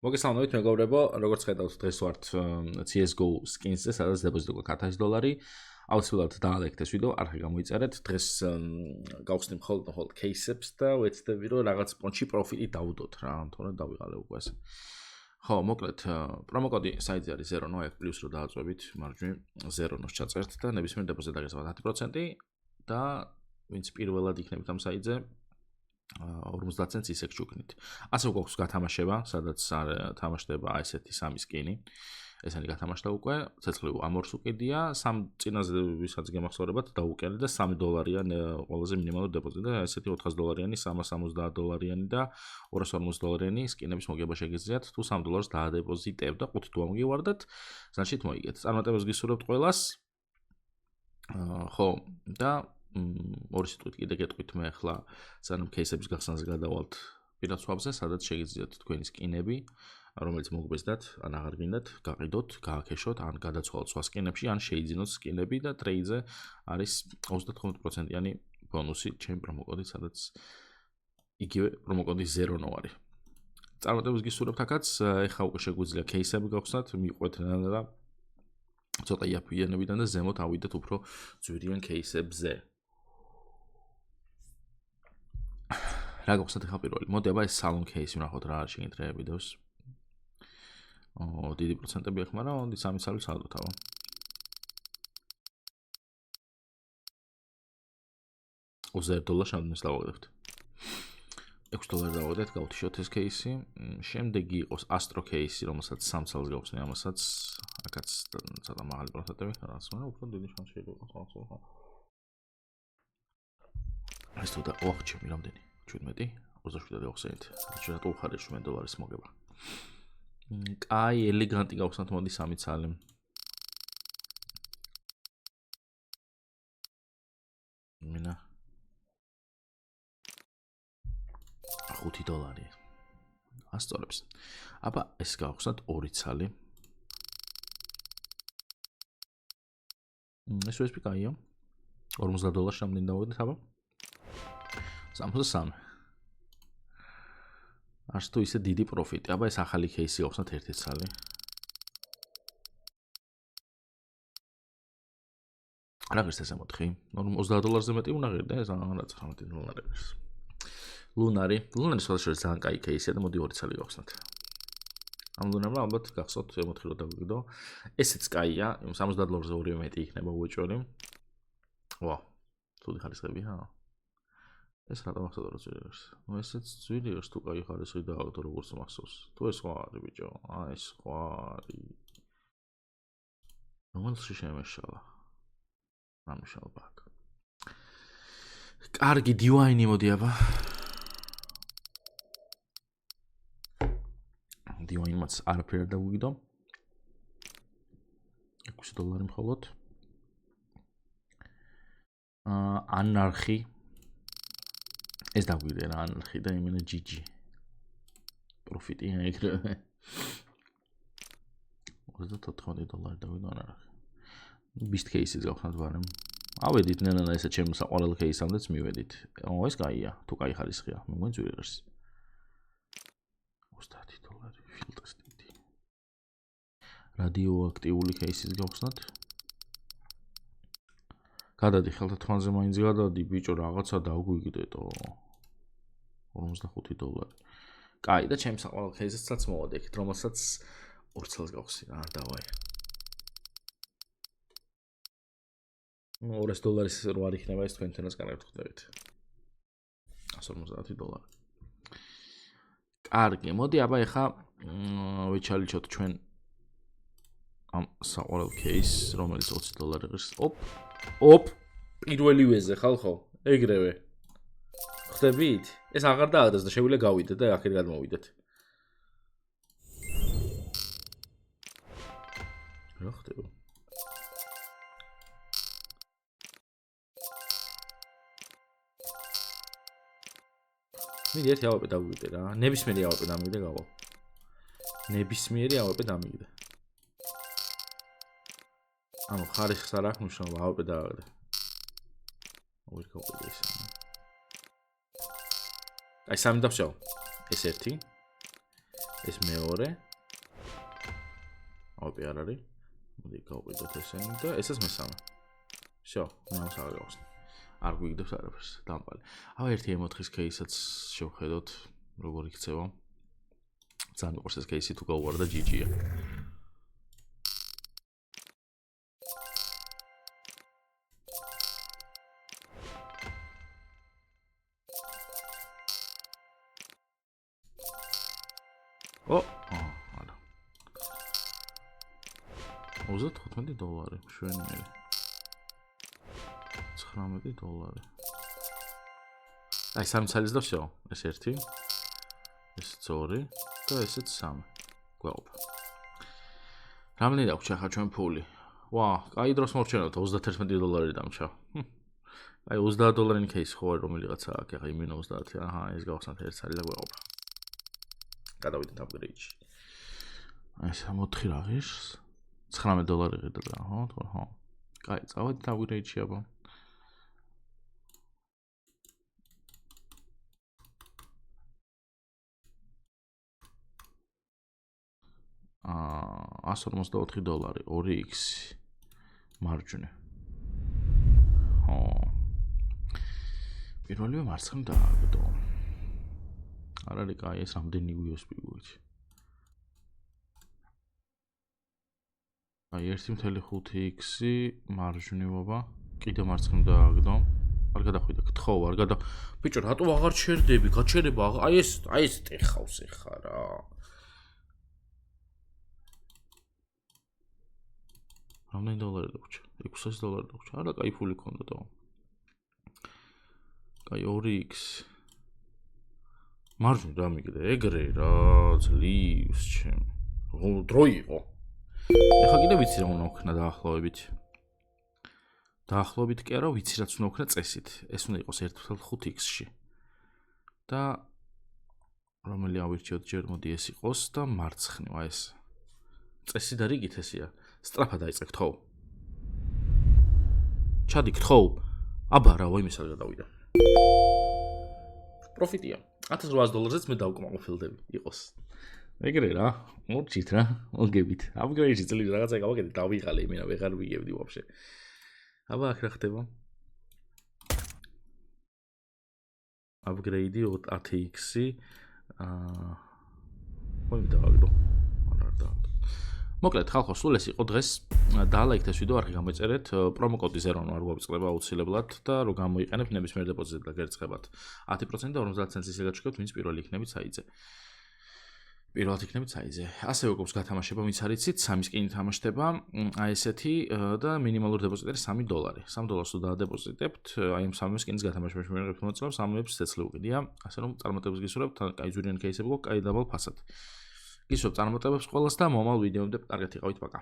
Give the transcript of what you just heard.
მოგესალმებით მეგობრებო, როგორც ხედავთ, დღეს ვართ CS:GO skins-ზე, სადაც დეპოზიტი გვაქვს $1000. აუცილებლად დაალექთ ეს ვიდეო, არხი გამოიწერეთ. დღეს გავხსნი მხოლოდ case-ებს და ვეცდები რომ რაღაც პონჩი პროფიტი დავუდოთ რა, თორემ დავიღალე უკვე ეს. ხო, მოკლედ, პრომოკოდი საიტზე არის 0.9 პლუს რო დააწვევით, მარჯვნივ 0.9-ს ჩაწერთ და ნებისმიერ დეპოზიტზე დაგესვათ 10% და ვინც პირველად იქნებით ამ საიტზე 50 ცენტს ისე გჩუქნით. ასე გვაქვს გათამაშება, სადაც თამაშდება ესეთი სამი სკინი. ესენი გათამაშდა უკვე, ცეცხლი ამორს უკიდია, სამ წინაზე ვისაც გემახსოვრებათ დაუკელეთ და $3 ყველაზე მინიმალური დეპოზიტი და ესეთი $400-იანი, $370 და $240 სკინების მოგება შეგიძლიათ. თუ $3 დაადეპოზიტებ და 5 თვე მოგივარდათ, значит მოიგეთ. წარმატებას გისურვებთ ყველას. ხო, და ორი სიტყვით კიდე გეტყვით მე ახლა სანამ кейსების გახსნაზე გადავალთ პირაცვაბზე, სადაც შეგიძლიათ თქვენი სკინები, რომელიც მოგბეზდათ, ან აღარ გინდათ, გაყიდოთ, გააკეშოთ, ან გადაცვალოთ სხვა სკინებში, ან შეიძინოთ სკინები და ტრეიდზე არის 35%-იანი ბონუსი ჩემი პრომოკოდით, სადაც იგივე პრომოკოდი 0.9 არის. წარმატებას გისურვებთ აქაც, ეხლა უკვე შეგვიძლია кейსები გავხსნათ, მიყვეთ და ცოტა იაფიანებიდან და ზემოთ ავიდეთ უფრო ძვირიან кейსებზე. რა გავხსნათ ახლა პირველი? მოდი აბა ეს salon case ვნახოთ რა არის შეგინტრეები ვიდეოს. დიდი პროცენტები აქვს, მაგრამ მოდი 3 ცალი ვცადოთ აბა. $20 შამდენს დავაგდებთ. $6 დავაგდებთ, გავთიშოთ ეს кейსი. შემდეგი იყოს Astro case, რომელსაც 3 ცალს გავხსნი ამასაც. აქაც ცოტა მაღალი პროცენტები ხარს, მაგრამ უფრო დიდი შანსი შეიძლება ახლა. ეს თუ და ოხჩემი რამდენი? 17 27 გავხსენით. შეიძლება უხარეს $10 მოგება. კაი, ელეგანტი გავხსნათ მოდი 3 ცალი. მინა $5. ასწორებს. აბა ეს გავხსნათ 2 ცალი. ეს ვესპი კაია. $50 რამდენი დავაგდეთ აბა? 63. არც თუ ისე დიდი პროფიტი. აბა ეს ახალი кейსი გავხსნათ 1 ცალი. რა ღირს ესე მოთხი? $30-ზე მეტი უნდა ღირდა ეს რა $19. ლუნარი სხვადასხვა ძალიან კაი кейსია და მოდი 2 ცალი გავხსნათ. ამ ლუნარმა ალბათ გახსოვთ მოთხი რომ დავიგდო. ესეც კაია, $70-ზე ორივე მეტი იქნება უეჭველი. ვა, თუდი ხარისხებია. ეს რა დამახსოვდა რა ძვირს. ესეც ძვირს თუ კაი ხარისხი დააგდო როგორც მახსოვს. თუ ეს სხვა არის ბიჭო, ეს სხვა არის. რომელში შემეშალა? ამშალ ბაკ. კარგი დივაინი მოდი აბა. დივაინმაც არაფერ დავუგიდო. $6 მხოლოდ. ანარხი ეს დავგვიდე რა ანარხი და იმენა GG. პროფიტი ეგრევე. $34 დავიდო ანარხი. Beast case-ს გავხსნათ ვარემ. ავედით ნანა ესა ჩემს საყვარელ кейსამდეც მივედით. ეს კაია, თუ კაი ხარისხია, მე მგონი ძვირი ღირს. $30 ფილტრის დიდი. რადიოაქტიული кейსის გავხსნათ. გადადი ხელთა თვალზე მაინც გადადი ბიჭო რაღაცა დავგვიგდეთო. $45. კაი და ჩემს საყვარელ кейსსაც მოვადექით, რომელსაც 2 წელს გავხსნი რა, დავაი. $200 რო არ იქნება ეს თქვენთანაც კარგად ხვდებით. $150. კარგი, მოდი აბა ეხა ვიჩალიჩოთ ჩვენ ამ საყვარელ кейსს, რომელიც $20 ღირს. ოპ, პირველივეზე ხალხო, ეგრევე. ხვდებით? ეს აღარ დაადას და შეგვიძლია გავიდეთ და აქეთ გადმოვიდეთ. რა ხდება? მიდი ერთი ავაპე დავივიდე რა. ნებისმიერი ავაპე დამიგდე გავა. ნებისმიერი ავაპე დამიგდე. ანუ ხარისხს არ აქვს მნიშვნელობა, ავაპე დააგდე. ორი გავყიდე ისე. აი სამი დავშავ. ეს ერთი. ეს მეორე. ოპი არ არის. მოდი გავყიდოთ ესენი და ესეც მესამე. всё, ნამს არ გავხსნი. არ გვიგდებს არაფერს, დამპალი. აბა 1.4-ის кейსაც შევხედოთ, როგორ იქცევა. ძალიან უყვარს ეს кейსი თუ გაუვარდა GG-ია. არა. $35 შვენიერი. $19. აი, სამი ცალის და всё. ეს ერთი. ეს ორი და ესეც სამი. გვაყოფა. რამდენი დაგვრჩა ხა ჩვენ ფული? ვა, კაი დროს მორჩენოთ, $31 დამჩა. აი, $30 кейსი ხო არ რომელიღაცა აქ, ახლა იმინო 30. აჰა, ეს გავხსნათ ერთ ცალი და გვაყოფა. გადავიდეთ აპგრეიდში. აი, 4 რა ღირს? $19 ღირდა და ხო? კაი, წავედით აპგრეიდში აბა. $154, 2x მარჯვნე. ხო. პირველივე მარცხნივ დააგდო. არ არის კაი ეს რამდენი USB გვაქვს. აი 1.5x მარჯვნივობა, კიდე მარცხნივ დააგდო. არ გადახვიდე, გთხოვ, არ გადა. ბიჭო, რატო აღარ ჩერდები? გაჩერება, აი ეს ტეხავს ეხა რა. რამდენი დოლარი დაგვრჩა? $600 დაგვრჩა. არა, კაი ფული ქონდა და. კაი 2x. მარჯვნივ დამიგდე, ეგრე რა, ძლივს ჩემ. დრო იყო. ეხლა კიდე ვიცი რა უნდა ვქნა დაახლოებით. დაახლოებით კი არა, ვიცი რაც უნდა ვქნა წესით. ეს უნდა იყოს 1.5x-ში. და რომელი ავირჩიოთ ჯერ მოდი ეს იყოს და მარცხნივ აი ეს. წესი და რიგით ესია. სწრაფად დაიწყე გთხოვ. ჩადი გთხოვ. აბა რა, ვაიმეს არ გადავიდა. პროფიტია. $1800-ზეც მე დავკმაყოფილდები იყოს. ეგრე რა, მორჩით რა, მოგებით. აპგრეიდში წელი რაღაცა გავაკეთე, დავიღალე, იმენა ვეღარ ვიგებდი ვაფშე. აბა აქ რა ხდება? აპგრეიდი 10x-ი. მოდი დავაგდო. არა დავაგდო. მოკლედ, ხალხო, სულ ეს იყო დღეს. დაალაიქეთ ეს ვიდეო, არხი გამოიწერეთ, პრომოკოდი 0 არ გვაწყდება აუცილებლად და რომ გამოიყენებთ ნებისმიერ დეპოზიტზე და გერცხებათ 10% და 50 ცენტს ისე გაჩქებთ, ვინც პირველი იქნებით საიძე. პირველად იქნებით საიძე. ასევე გვაქვს გათამაშება, ვინც არ იცით, 3 სკინი თამაშდება, აი ესეთი და მინიმალური დეპოზიტი არის $3. $3 თუ დაადეპოზიტებთ, აი ამ 3 სკინის გათამაშებაში მიიღებთ მონაწილეობას, ამებს ცეცხლი უკიდია, ასე რომ წარმატებებს გისურვებთ, კაი ძვირიანი кейსები გვაქვს, კაი დაბალ ფასად. გისურვებთ წარმატებებს ყველას და მომავალ ვიდეომდე კარგად იყავით, პაკა.